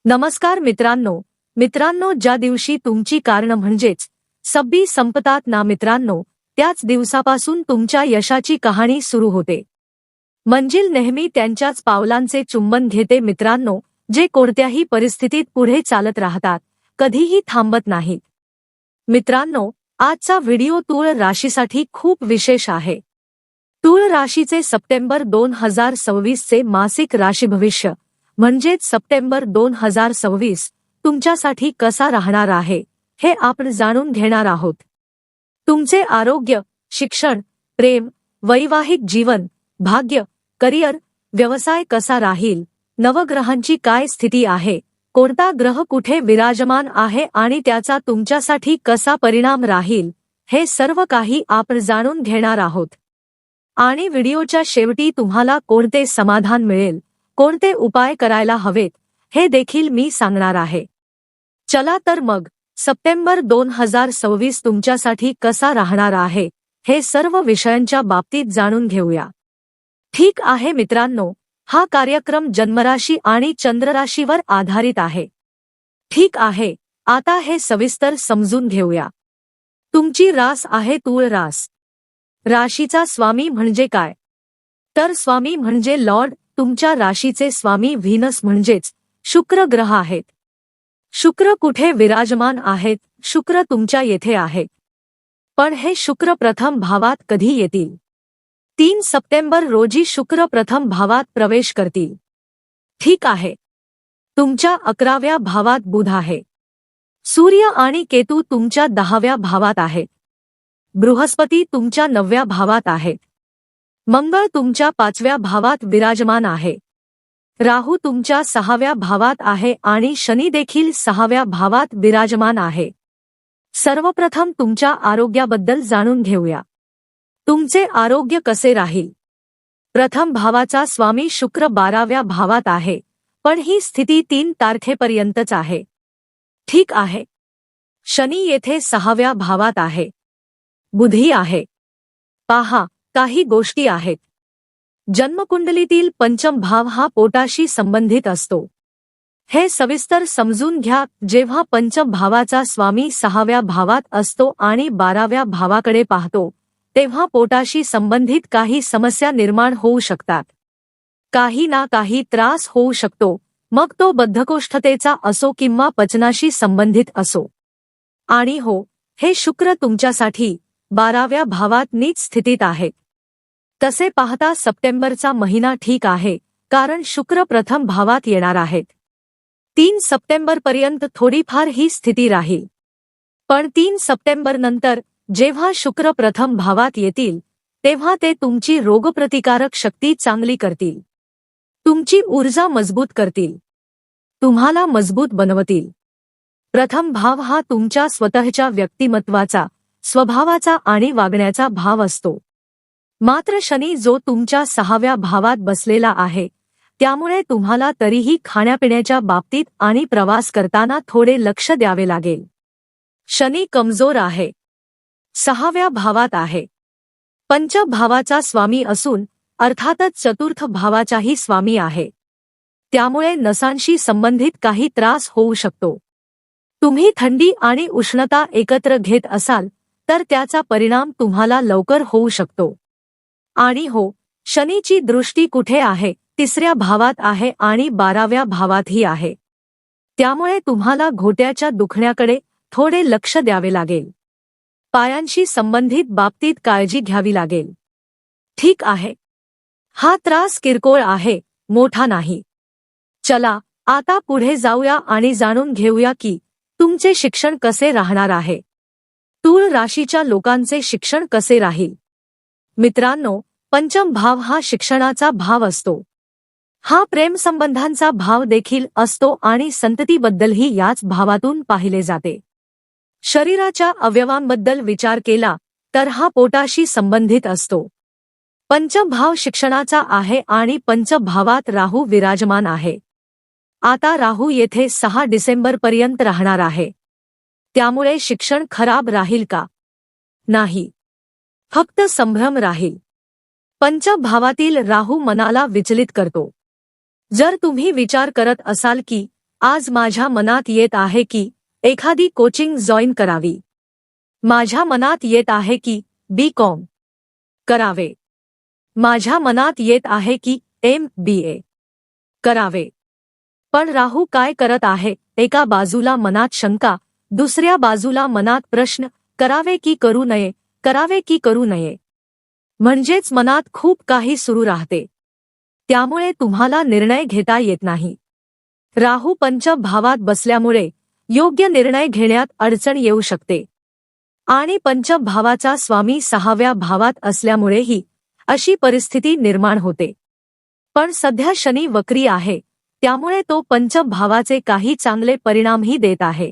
नमस्कार मित्रांनो, ज्या दिवशी तुमची कारण म्हणजेच सब्बी संपतात ना मित्रांनो, त्याच दिवसापासून तुमच्या यशाची कहाणी सुरू होते। मंजिल नेहमी त्यांच्याच पावलांचे चुंबन घेते मित्रांनो, जे कोणत्याही परिस्थितीत पुढे चालत राहतात, कधीही थांबत नाहीत। मित्रांनो, आजचा व्हिडिओ तुळ राशीसाठी खूप विशेष आहे। तुळ राशीचे सप्टेंबर 2026 चे मासिक राशी भविष्य म्हणजेच सप्टेंबर 2026 तुमच्यासाठी कसा राहणार आहे हे आपण जाणून घेणार आहोत। तुमचे आरोग्य, शिक्षण, प्रेम, वैवाहिक जीवन, भाग्य, करिअर, व्यवसाय कसा राहील, नवग्रहांची काय स्थिती आहे, कोणता ग्रह कुठे विराजमान आहे आणि त्याचा तुमच्यासाठी कसा परिणाम राहील, हे सर्व काही आपण जाणून घेणार आहोत। आणि व्हिडिओच्या शेवटी तुम्हाला कोणते समाधान मिळेल, कोणते उपाय करायला हवेत, हे देखील मी सांगणार आहे। चला तर मग सप्टेंबर 2026 तुमच्यासाठी कसा राहणार आहे हे सर्व विषयांच्या बाबतीत जाणून घेऊया। ठीक आहे मित्रांनो, हा कार्यक्रम जन्मराशी आणि चंद्रराशीवर आधारित आहे। ठीक आहे, आता हे सविस्तर समजून घेऊया। तुमची रास आहे तुळ रास। राशीचा स्वामी म्हणजे काय? तर स्वामी म्हणजे लॉर्ड, तुमच्या राशीचे स्वामी व्हीनस म्हणजेच शुक्र ग्रह आहेत। शुक्र कुठे विराजमान आहेत? शुक्र तुमच्या येथे आहेत। पण हे शुक्र प्रथम भावात कधी येतील? 3 सप्टेंबर रोजी शुक्र प्रथम भावात प्रवेश करतील। ठीक आहे, तुमच्या 11व्या भावात बुध आहे। सूर्य आणि केतू तुमच्या 10व्या भावात आहेत। बृहस्पती तुमच्या 9व्या भावात आहेत। मंगळ तुमच्या 5व्या भावात विराजमान आहे। राहू तुमच्या 6व्या भावात आहे आणि शनी देखील 6व्या भावात विराजमान आहे। सर्वप्रथम तुमच्या आरोग्याबद्दल जाणून घेऊया। तुमचे आरोग्य कसे राहील? प्रथम भावाचा स्वामी शुक्र 12व्या भावात आहे, पण ही स्थिती 3 तारखेपर्यंतच आहे। ठीक आहे, शनी येथे 6व्या भावात आहे। बुधही आहे। पहा, काही गोष्टी आहेत। जन्मकुंडलीतील पंचम भाव हा पोटाशी संबंधित असतो। हे सविस्तर समजून घ्या। जेव्हा पंचम भावाचा स्वामी 6व्या भावात असतो आणि 12व्या भावाकडे पाहतो, तेव्हा पोटाशी संबंधित काही समस्या निर्माण होऊ शकतात। काही ना काही त्रास होऊ शकतो, मग तो बद्धकोष्ठतेचा असो किंवा पचनाशी संबंधित असो। आणि हो, हे शुक्र तुमच्यासाठी 12व्या भावात नीच स्थितीत आहे। तसे पाहता सप्टेंबरचा महिना ठीक आहे, कारण शुक्र प्रथम भावात येणार आहेत। 3 सप्टेंबरपर्यंत थोडीफार ही स्थिती राहील। पण 3 सप्टेंबर नंतर जेव्हा शुक्र प्रथम भावात येतील, तेव्हा ते तुमची रोगप्रतिकारक शक्ती चांगली करतील। तुमची ऊर्जा मजबूत करतील। तुम्हाला मजबूत बनवतील। प्रथम भाव हा तुमच्या स्वतःच्या व्यक्तिमत्वाचा, स्वभावाचा आणि वागण्याचा भाव असतो। मात्र शनी जो तुमच्या 6व्या भावात बसलेला आहे, त्यामुळे तुम्हाला तरीही खाण्यापिण्याच्या बाबतीत आणि प्रवास करताना थोडे लक्ष द्यावे लागेल। शनी कमजोर आहे। 6व्या भावात आहे। पंचम भावाचा स्वामी असून अर्थातच चतुर्थ भावाचाही स्वामी आहे। त्यामुळे नसांशी संबंधित काही त्रास होऊ शकतो। तुम्ही थंडी आणि उष्णता एकत्र घेत असाल तर त्याचा परिणाम तुम्हाला लवकर होऊ शकतो। आणि हो, शनीची दृष्टी कुठे आहे? 3ऱ्या भावात आहे आणि 12व्या भावातही आहे। त्यामुळे तुम्हाला घोट्याच्या दुखण्याकडे थोडे लक्ष द्यावे लागेल। पायांशी संबंधित बाबतीत काळजी घ्यावी लागेल। ठीक आहे, हा त्रास किरकोळ आहे, मोठा नाही। चला आता पुढे जाऊया आणि जाणून घेऊया की तुमचे शिक्षण कसे राहणार आहे। तुळ राशीच्या लोकांचे शिक्षण कसे राहील? मित्रांनो, पंचम भाव हा शिक्षणाचा भाव असतो। हा प्रेमसंबंधांचा भाव देखील असतो आणि संततीबद्दलही याच भावातून पाहिले जाते। शरीराच्या अवयवांबद्दल विचार केला तर हा पोटाशी संबंधित असतो। पंचम भाव शिक्षणाचा आहे आणि पंचम भावात राहू विराजमान आहे। आता राहू येथे 6 डिसेंबरपर्यंत राहणार आहे। त्यामुळे शिक्षण खराब राहील का? नाही, फक्त संभ्रम राहील। पंचम भावातील राहू मनाला विचलित करतो। जर तुम्ही विचार करत असाल की आज माझ्या मनात येत आहे की एखादी कोचिंग जॉईन करावी. माझ्या मनात येत आहे की बी.कॉम करावे. माझ्या मनात येत आहे की MBA करावे. पण राहू काय करत आहे? एका बाजूला मनात शंका, दुसऱ्या बाजूला मनात प्रश्न, करावे की करू नये, करावे की करू नये. म्हणजेच मनात खूप काही सुरू राहते. त्यामुळे तुम्हाला निर्णय घेता येत नाही. राहू पंचमभावात बसल्यामुळे योग्य निर्णय घेण्यात अडचण येऊ शकते. आणि पंचमभावाचा स्वामी 6व्या भावात असल्यामुळेही अशी परिस्थिती निर्माण होते. पण सध्या शनी वक्री आहे, त्यामुळे तो पंचमभावाचे काही चांगले परिणामही देत आहे.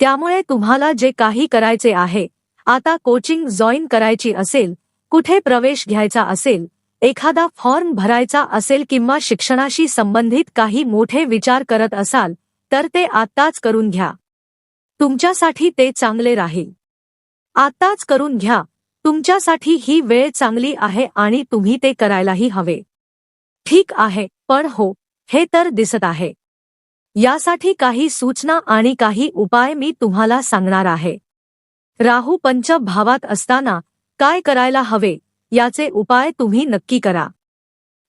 त्यामुळे तुम्हाला जे काही करायचे आहे, आता कोचिंग जॉईन करायची असेल, कुठे प्रवेश घ्यायचा असेल, एखादा फॉर्म भरायचा असेल किंवा शिक्षणाशी संबंधित काही मोठे विचार करत असाल, तर ते आत्ताच करून घ्या. तुमच्यासाठी ते चांगले राहील. आत्ताच करून घ्या. तुमच्यासाठी ही वेळ चांगली आहे आणि तुम्ही ते करायलाही हवे. ठीक आहे, पण हो, हे तर दिसत आहे. यासाठी काही सूचना आणि काही उपाय मी तुम्हाला सांगणार आहे. राहू पंचमभावात असताना काय करायला हवे, याचे उपाय तुम्ही नक्की करा.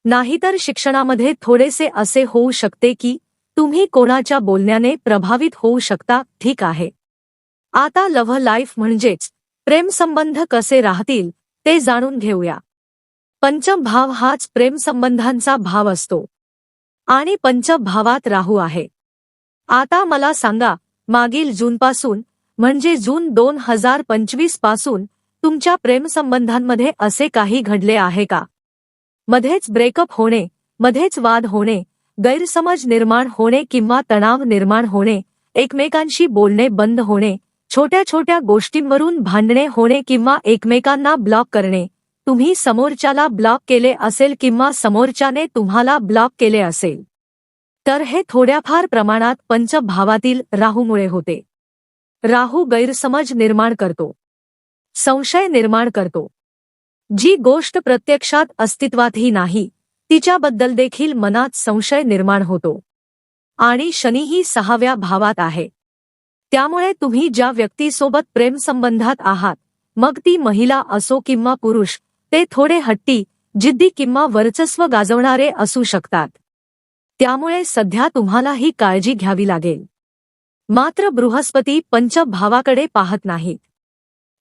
नाहीतर शिक्षणामध्ये थोडेसे असे होऊ शकते की तुम्ही कोणाच्या बोलण्याने प्रभावित होऊ शकता. ठीक आहे. आता लव्ह लाईफ म्हणजेच प्रेमसंबंध कसे राहतील ते जाणून घेऊया. पंचम भाव हाच प्रेमसंबंधांचा भाव असतो आणि पंचमभावात राहू आहे. आता मला सांगा, मागील जूनपासून म्हणजे जून 2025 पासून तुमच्या प्रेमसंबंधांमध्ये असे काही घडले आहे का? मध्येच ब्रेकअप होणे, मध्येच वाद होणे, गैरसमज निर्माण होणे किंवा तणाव निर्माण होणे, एकमेकांशी बोलणे बंद होणे, छोट्या छोट्या गोष्टींवरून भांडणे होणे किंवा एकमेकांना ब्लॉक करणे, तुम्ही समोरच्याला ब्लॉक केले असेल किंवा समोरच्याने तुम्हाला ब्लॉक केले असेल, तर हे थोड्याफार प्रमाणात पंचमभावातील राहूमुळे होते. राहू गैरसमज निर्माण करतो, संशय निर्माण करतो. जी गोष्ट प्रत्यक्षात अस्तित्वातही नाही, तिच्याबद्दल देखील मनात संशय निर्माण होतो. आणि शनीही 6व्या भावात आहे. त्यामुळे तुम्ही ज्या व्यक्तीसोबत प्रेमसंबंधात आहात, मग ती महिला असो किंवा पुरुष, ते थोडे हट्टी, जिद्दी किंवा वर्चस्व गाजवणारे असू शकतात. त्यामुळे सध्या तुम्हाला ही काळजी घ्यावी लागेल. मात्र बृहस्पती पंचमभावाकडे पाहत नाहीत.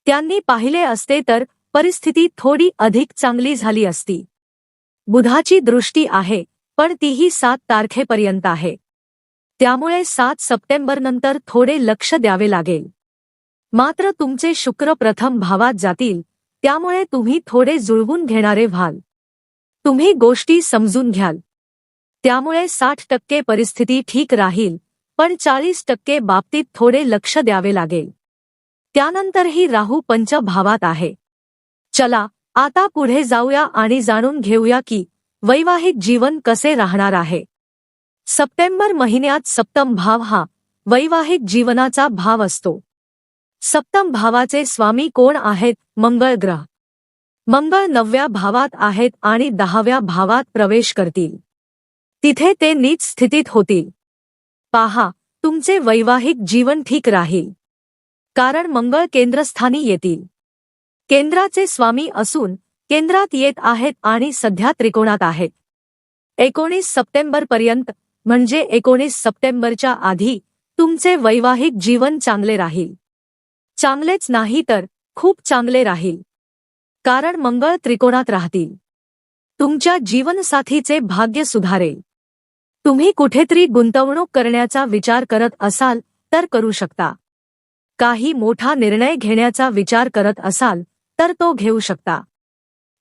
त्यांनी पाहिले असते तर परिस्थिती थोडी अधिक चांगली झाली असती. बुधाची दृष्टी आहे, पण तीही 7 तारखेपर्यंत आहे. त्यामुळे 7 सप्टेंबरनंतर थोडे लक्ष द्यावे लागेल. मात्र तुमचे शुक्र प्रथम भावात जातील, त्यामुळे तुम्ही थोडे जुळवून घेणारे व्हाल. तुम्ही गोष्टी समजून घ्याल. त्यामुळे 60% परिस्थिती ठीक राहील, पण 40% बाबतीत थोडे लक्ष द्यावे लागेल. त्यानंतरही राहू पंचमभावात आहे. चला आता पुढे जाऊया आणि जाणून घेऊया की वैवाहिक जीवन कसे राहणार आहे. सप्टेंबर महिन्यात सप्तम भाव हा वैवाहिक जीवनाचा भाव असतो. सप्तम भावाचे स्वामी कोण आहेत? मंगळ ग्रह. मंगळ 9व्या भावात आहेत आणि 10व्या भावात प्रवेश करतील. तिथे ते नीच स्थितीत होतील. पहा, तुमचे वैवाहिक जीवन ठीक राहील, कारण मंगळ केंद्रस्थानी येतील. केंद्राचे स्वामी असून केंद्रात येत आहेत आणि सध्या त्रिकोणात आहेत. 19 सप्टेंबरपर्यंत म्हणजे 19 सप्टेंबरच्या आधी तुमचे वैवाहिक जीवन चांगले राहील. चांगलेच नाही तर खूप चांगले राहील, कारण मंगळ त्रिकोणात राहतील. तुमच्या जीवनसाथीचे भाग्य सुधारेल. तुम्ही कुठेतरी गुंतवणूक करण्याचा विचार करत असाल तर करू शकता. काही मोठा निर्णय घेण्याचा विचार करत असाल तर तो घेऊ शकता.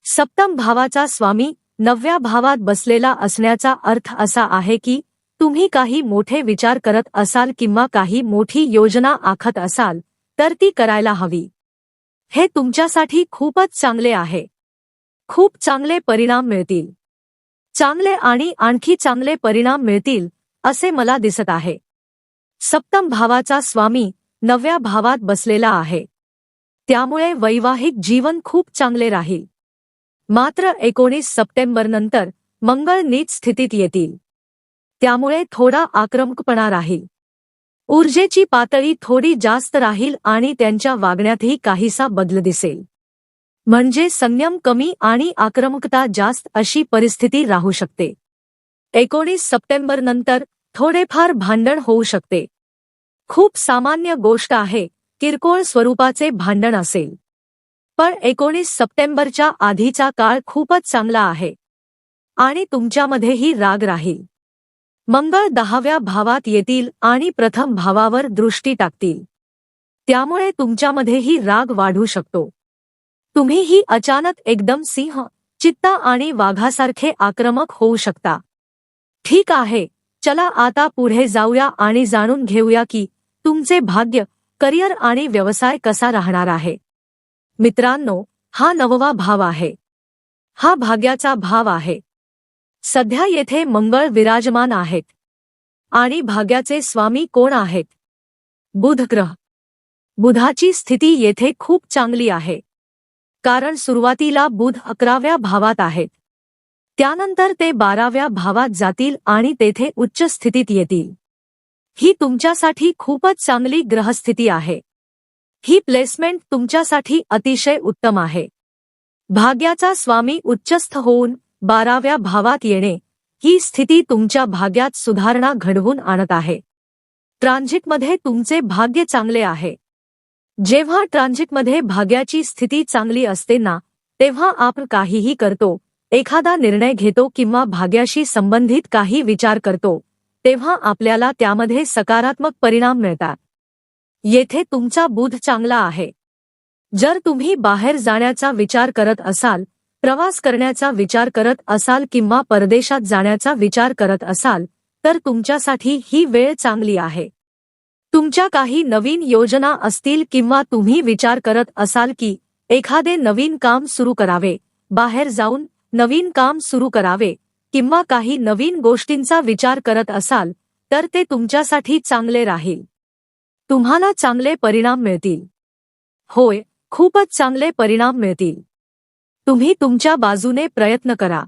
सप्तम भावाचा स्वामी 9व्या भावात बसलेला असण्याचा अर्थ असा आहे की तुम्ही काही मोठे विचार करत असाल किंवा काही मोठी योजना आखत असाल तर ती करायला हवी. हे तुमच्यासाठी खूपच चांगले आहे. खूप चांगले परिणाम मिळतील. चांगले आणि आणखी चांगले परिणाम मिळतील असे मला दिसत आहे. सप्तम भावाचा स्वामी 9व्या भावात बसलेला आहे. त्यामुळे वैवाहिक जीवन खूप चांगले राहील. मात्र 19 सप्टेंबरनंतर मंगळ नीच स्थितीत येतील. त्यामुळे थोडा आक्रमकपणा राहील. ऊर्जेची पातळी थोडी जास्त राहील आणि त्यांच्या वागण्यातही काहीसा बदल दिसेल. म्हणजे संयम कमी आणि आक्रमकता जास्त अशी परिस्थिती राहू शकते. 19 सप्टेंबर नंतर थोडेफार भांडण होऊ शकते. खूप सामान्य गोष्ट आहे, किरकोळ स्वरूपाचे भांडण असेल. पण 19 सप्टेंबरच्या आधीचा काळ खूपच चांगला आहे आणि तुमच्यामध्येही राग राहील. मंगळ 10व्या भावात येतील आणि प्रथम भावावर दृष्टी टाकतील. त्यामुळे तुमच्यामध्येही राग वाढू शकतो. तुम्हीही अचानक एकदम सिंह, चित्ता आणि वाघासारखे आक्रमक होऊ शकता. ठीक आहे, चला आता पुढे जाऊया आणि जाणून घेऊया की तुमचे भाग्य, करिअर आणि व्यवसाय कसा राहणार आहे. मित्रांनो, हा 9वा भाव आहे. हा भाग्याचा भाव आहे. सध्या येथे मंगळ विराजमान आहेत आणि भाग्याचे स्वामी कोण आहेत? बुध ग्रह. बुधाची स्थिती येथे खूप चांगली आहे. कारण सुरुवातीला बुध 11व्या भावात आहेत. त्यानंतर ते 12व्या भावात जातील आणि तेथे उच्च स्थितीत येतील. ही तुमच्यासाठी खूपच चांगली ग्रहस्थिती आहे. ही प्लेसमेंट तुमच्यासाठी अतिशय उत्तम आहे. भाग्याचा स्वामी उच्चस्थ होऊन 12व्या भावात येणे ही स्थिती तुमच्या भाग्यात सुधारणा घडवून आणत आहे. ट्रान्झिटमध्ये तुमचे भाग्य चांगले आहे. जेव्हा ट्रान्झिटमध्ये भाग्याची स्थिती चांगली असते ना, तेव्हा आपण काहीही करतो, एखादा निर्णय घेतो किंवा भाग्याशी संबंधित काही विचार करतो, तेव्हा आपल्याला त्यामध्ये सकारात्मक परिणाम मिळतात. येथे तुमचा बुध चांगला आहे. जर तुम्ही बाहेर जाण्याचा विचार करत असाल, प्रवास करण्याचा विचार करत असाल किंवा परदेशात जाण्याचा विचार करत असाल, तर तुमच्यासाठी ही वेळ चांगली आहे. तुमच्या काही नवीन योजना असतील किंवा तुम्ही विचार करत असाल की एखादे नवीन काम सुरू करावे, बाहेर जाऊन नवीन काम सुरू करावे किंवा काही नवीन गोष्टींचा विचार करत असाल, तर ते तुमच्यासाठी चांगले राहील. तुम्हाला चांगले परिणाम मिळतील. होय, खूपच चांगले परिणाम मिळतील. तुम्ही तुमच्या बाजूने प्रयत्न करा.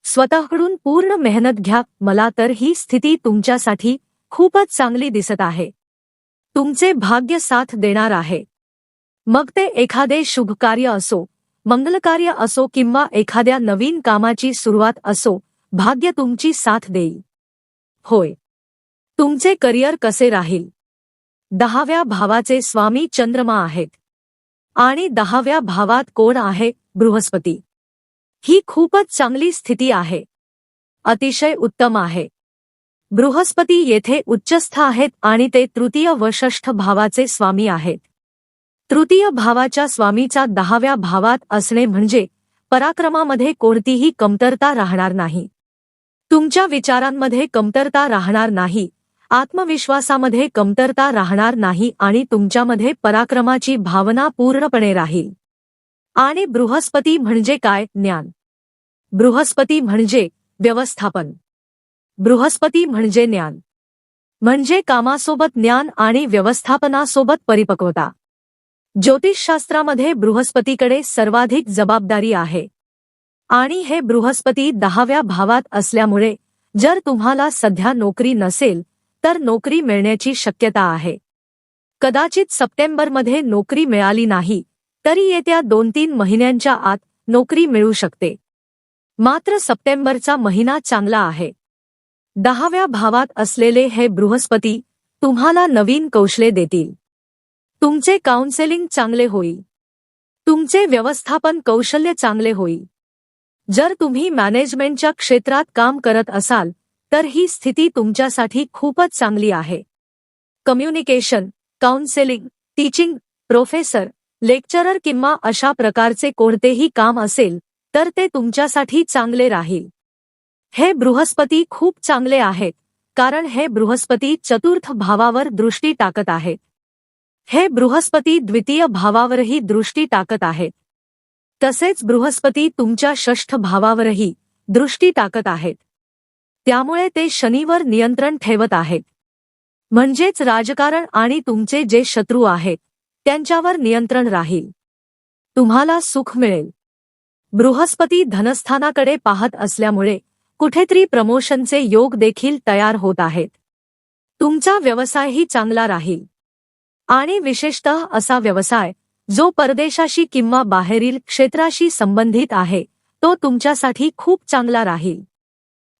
स्वतःकडून पूर्ण मेहनत घ्या. मला तर ही स्थिती तुमच्यासाठी खूपच चांगली दिसत आहे. तुमचे भाग्य साथ देणार आहे. मग ते एखादे शुभ कार्य असो, मंगलकार्य असो किंवा एखाद्या नवीन कामाची सुरुवात असो, भाग्य तुमची साथ देईल. होय. तुमचे करिअर कसे राहील? 10व्या भावाचे स्वामी चंद्रमा आहेत आणि 10व्या भावात कोण आहे? बृहस्पती. ही खूपच चांगली स्थिती आहे. अतिशय उत्तम आहे. बृहस्पती येथे उच्चस्थ आहेत आणि ते तृतीय व षष्ठ भावाचे स्वामी आहेत. तृतीय भावाच्या स्वामीचा 10व्या भावात असणे म्हणजे पराक्रमामध्ये कोणतीही कमतरता राहणार नाही. तुमच्या विचारांमध्ये कमतरता राहणार नाही, आत्मविश्वासामध्ये कमतरता राहणार नाही आणि तुमच्यामध्ये पराक्रमाची भावना पूर्णपणे राहील. आणि बृहस्पती म्हणजे काय? ज्ञान. बृहस्पती म्हणजे व्यवस्थापन. बृहस्पती म्हणजे ज्ञान. म्हणजे कामासोबत ज्ञान आणि व्यवस्थापनासोबत परिपक्वता. ज्योतिषशास्त्रामध्ये बृहस्पतीकडे सर्वाधिक जबाबदारी आहे. आणि हे बृहस्पती 10व्या भावात असल्यामुळे जर तुम्हाला सध्या नोकरी नसेल, तर नोकरी मिळण्याची शक्यता आहे. कदाचित सप्टेंबरमध्ये नोकरी मिळाली नाही, तरी येत्या 2-3 महिन्यांच्या आत नोकरी मिळू शकते. मात्र सप्टेंबरचा महिना चांगला आहे. 10व्या भावात असलेले हे बृहस्पती तुम्हाला नवीन कौशल्ये देतील. तुमचे काउन्सेलिंग चांगले होईल. तुमचे व्यवस्थापन कौशल्य चांगले होईल. जर तुम्ही मॅनेजमेंटच्या क्षेत्रात काम करत असाल, तर ही स्थिती तुमच्यासाठी खूपच चांगली आहे. Communication, counselling, teaching, professor, lecturer किंवा अशा प्रकारचे कोणतेही काम असेल, तर ते तुमच्यासाठी चांगले राहील. हे बृहस्पती खूप चांगले आहेत, कारण हे बृहस्पती चतुर्थ भावावर दृष्टी टाकत आहेत. हे बृहस्पती द्वितीय भावावरही दृष्टी टाकत आहेत. तसेच बृहस्पती तुमच्या षष्ठ भावावरही दृष्टी टाकत आहेत. त्यामुळे ते शनीवर नियंत्रण ठेवत आहेत. म्हणजेच राजकारण आणि तुमचे जे शत्रू आहेत, त्यांच्यावर नियंत्रण राहील. तुम्हाला सुख मिळेल. बृहस्पती धनस्थानाकडे पाहत असल्यामुळे कुठेतरी प्रमोशनचे योग देखील तयार होत आहेत. तुमचा व्यवसायही चांगला राहील आणि विशेषतः असा व्यवसाय जो परदेशाशी किंवा बाहेरील क्षेत्राशी संबंधित आहे तो तुमच्यासाठी खूप चांगला राहील.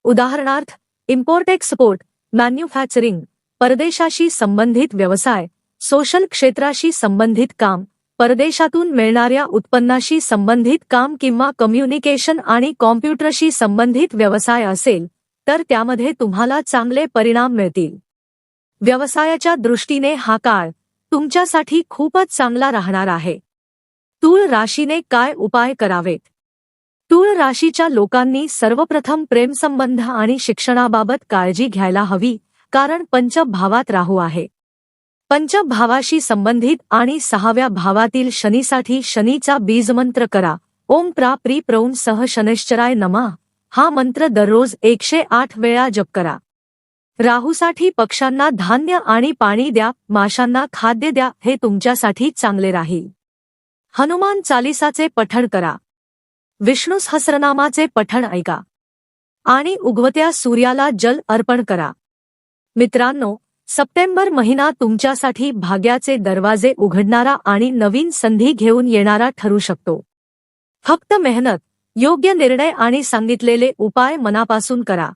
उदाहरणार्थ इम्पोर्ट एक्सपोर्ट, मॅन्युफॅक्चरिंग, परदेशाशी संबंधित व्यवसाय, सोशल क्षेत्राशी संबंधित काम, परदेशातून मिळणाऱ्या उत्पन्नाशी संबंधित काम किंवा कम्युनिकेशन आणि कॉम्प्युटरशी संबंधित व्यवसाय असेल तर त्यामध्ये तुम्हाला चांगले परिणाम मिळतील. व्यवसायाच्या दृष्टीने हा काळ तुमच्यासाठी खूपच चांगला राहणार आहे. तूळ राशीने काय उपाय करावेत? तूळ राशीच्या लोकांनी सर्वप्रथम प्रेमसंबंध आणि शिक्षणाबाबत काळजी घ्यायला हवी, कारण पंचम भावात राहू आहे. पंचम भावाशी संबंधित आणि 6व्या भावातील शनीसाठी शनीचा बीजमंत्र करा. ओम प्रा प्री प्रौन सह शनैश्चराय नमः हा मंत्र दररोज 108 वेळा जप करा. राहूसाठी पक्ष्यांना धान्य आणि पाणी द्या, माशांना खाद्य द्या, हे तुमच्यासाठी चांगले राहील. हनुमान चालीसाचे पठण करा. विष्णू सहस्रनामाचे पठण ऐका आणि उगवत्या सूर्याला जल अर्पण करा. मित्रांनो, सप्टेंबर महिना तुमच्यासाठी भाग्याचे दरवाजे उघडणारा आणि नवीन संधी घेऊन येणारा ठरू शकतो. फक्त मेहनत, योग्य निर्णय आणि सांगितलेले उपाय मनापासून करा.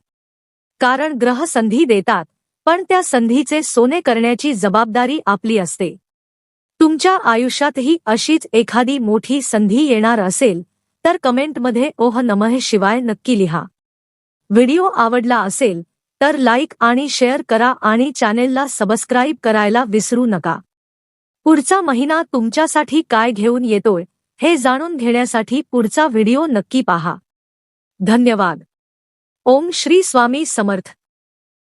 कारण ग्रह संधी देतात, पण त्या संधीचे सोने करण्याची जबाबदारी आपली असते. तुमच्या आयुष्यातही अशीच एखादी मोठी संधी येणार असेल तर कमेंटमध्ये ओह नमः शिवाय नक्की लिहा. व्हिडिओ आवडला असेल तर लाईक आणि शेअर करा आणि चॅनेलला सबस्क्राईब करायला विसरू नका. पुढचा महिना तुमच्यासाठी काय घेऊन येतोय हे जाणून घेण्यासाठी पुढचा व्हिडिओ नक्की पहा. धन्यवाद. ओम श्री स्वामी समर्थ.